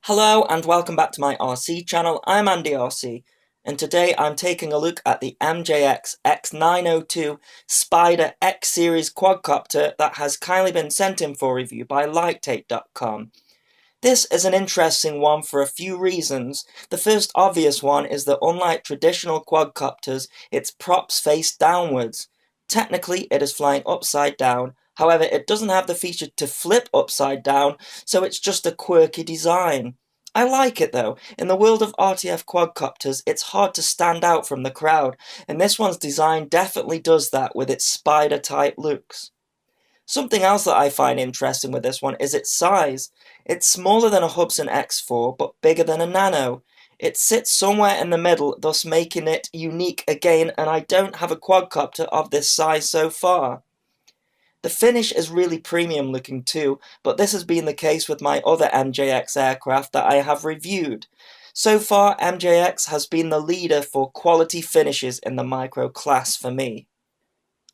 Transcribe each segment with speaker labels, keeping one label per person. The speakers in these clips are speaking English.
Speaker 1: Hello and welcome back to my RC channel. I'm Andy RC, and today I'm taking a look at the MJX X902 Spider X Series quadcopter that has kindly been sent in for review by lighttape.com. This is an interesting one for a few reasons. The first obvious one is that unlike traditional quadcopters, its props face downwards. Technically, it is flying upside down. However, it doesn't have the feature to flip upside down, so it's just a quirky design. I like it though. In the world of RTF quadcopters, it's hard to stand out from the crowd, and this one's design definitely does that with its spider-type looks. Something else that I find interesting with this one is its size. It's smaller than a Hubsan X4, but bigger than a Nano. It sits somewhere in the middle, thus making it unique again, and I don't have a quadcopter of this size so far. The finish is really premium looking too, but this has been the case with my other MJX aircraft that I have reviewed. So far, MJX has been the leader for quality finishes in the micro class for me.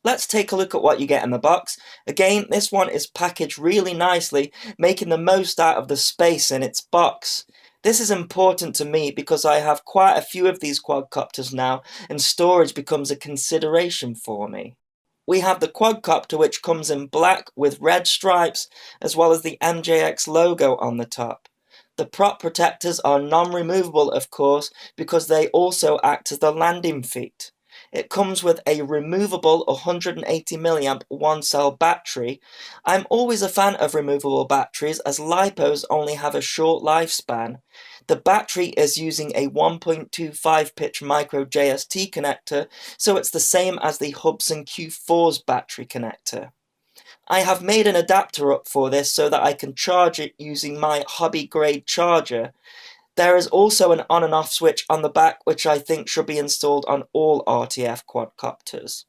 Speaker 1: Let's take a look at what you get in the box. Again, this one is packaged really nicely, making the most out of the space in its box. This is important to me because I have quite a few of these quadcopters now, and storage becomes a consideration for me. We have the quadcopter, which comes in black with red stripes, as well as the MJX logo on the top. The prop protectors are non-removable, of course, because they also act as the landing feet. It comes with a removable 180mAh one-cell battery. I'm always a fan of removable batteries as LiPos only have a short lifespan. The battery is using a 1.25 pitch micro JST connector, so it's the same as the Hubsan Q4's battery connector. I have made an adapter up for this so that I can charge it using my hobby grade charger. There is also an on and off switch on the back, which I think should be installed on all RTF quadcopters.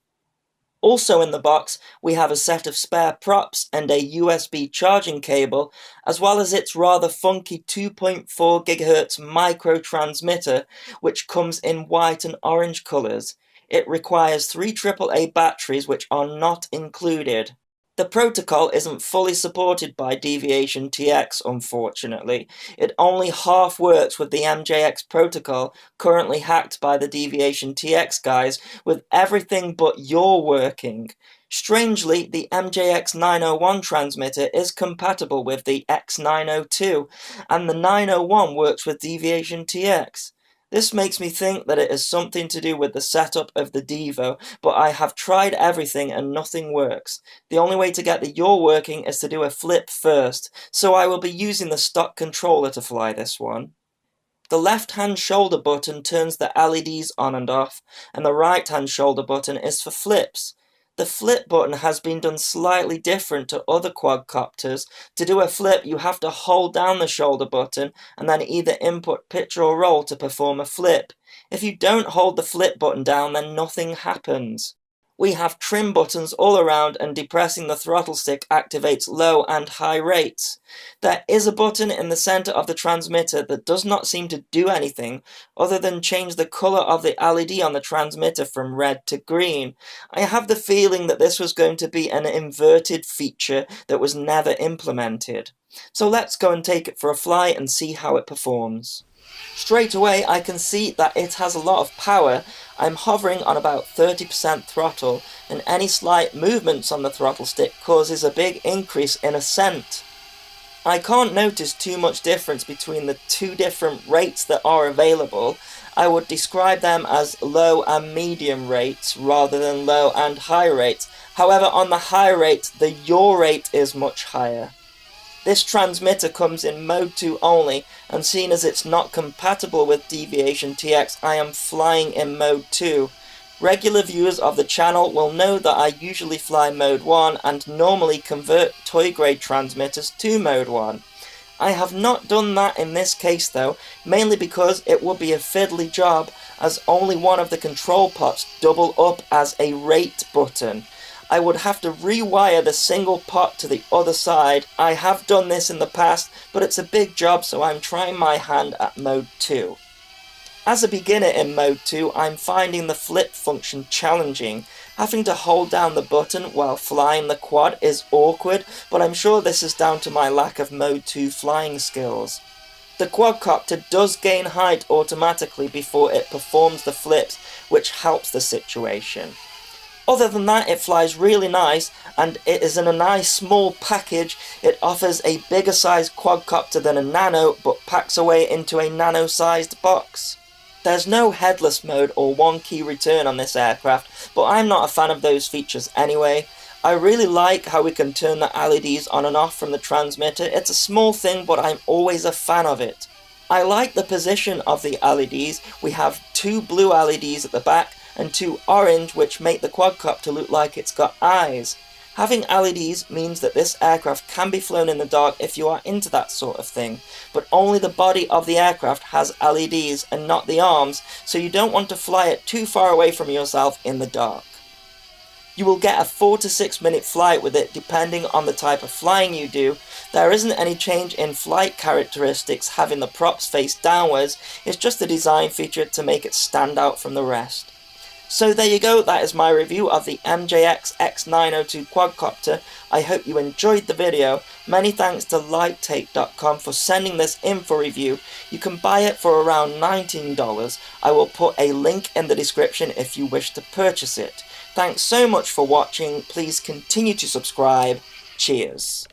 Speaker 1: Also in the box, we have a set of spare props and a USB charging cable, as well as its rather funky 2.4 GHz micro transmitter, which comes in white and orange colours. It requires 3 AAA batteries, which are not included. The protocol isn't fully supported by Deviation TX, unfortunately. It only half works with the MJX protocol, currently hacked by the Deviation TX guys, with everything but yaw working. Strangely, the MJX 901 transmitter is compatible with the X902, and the 901 works with Deviation TX. This makes me think that it is something to do with the setup of the Devo, but I have tried everything and nothing works. The only way to get the yaw working is to do a flip first, so I will be using the stock controller to fly this one. The left-hand shoulder button turns the LEDs on and off, and the right-hand shoulder button is for flips. The flip button has been done slightly different to other quadcopters. To do a flip, you have to hold down the shoulder button and then either input pitch or roll to perform a flip. If you don't hold the flip button down, then nothing happens. We have trim buttons all around, and depressing the throttle stick activates low and high rates. There is a button in the center of the transmitter that does not seem to do anything other than change the color of the LED on the transmitter from red to green. I have the feeling that this was going to be an inverted feature that was never implemented. So let's go and take it for a fly and see how it performs. Straight away I can see that it has a lot of power. I'm hovering on about 30% throttle, and any slight movements on the throttle stick causes a big increase in ascent. I can't notice too much difference between the two different rates that are available. I would describe them as low and medium rates rather than low and high rates. However, on the high rate, the yaw rate is much higher. This transmitter comes in Mode 2 only, and seeing as it's not compatible with Deviation TX, I am flying in Mode 2. Regular viewers of the channel will know that I usually fly Mode 1 and normally convert toy-grade transmitters to Mode 1. I have not done that in this case though, mainly because it would be a fiddly job as only one of the control pots double up as a rate button. I would have to rewire the single pot to the other side. I have done this in the past, but it's a big job, so I'm trying my hand at Mode 2. As a beginner in Mode 2, I'm finding the flip function challenging. Having to hold down the button while flying the quad is awkward, but I'm sure this is down to my lack of Mode 2 flying skills. The quadcopter does gain height automatically before it performs the flips, which helps the situation. Other than that, it flies really nice, and it is in a nice small package. It offers a bigger sized quadcopter than a nano, but packs away into a nano-sized box. There's no headless mode or one key return on this aircraft, but I'm not a fan of those features anyway. I really like how we can turn the LEDs on and off from the transmitter. It's a small thing, but I'm always a fan of it. I like the position of the LEDs. We have 2 blue LEDs at the back and 2 orange, which make the quadcopter look like it's got eyes. Having LEDs means that this aircraft can be flown in the dark if you are into that sort of thing, but only the body of the aircraft has LEDs and not the arms, so you don't want to fly it too far away from yourself in the dark. You will get a 4 to 6 minute flight with it depending on the type of flying you do. There isn't any change in flight characteristics having the props face downwards, it's just a design feature to make it stand out from the rest. So there you go, that is my review of the MJX X902 quadcopter. I hope you enjoyed the video. Many thanks to lighttape.com for sending this in for review. You can buy it for around $19. I will put a link in the description if you wish to purchase it. Thanks so much for watching. Please continue to subscribe. Cheers.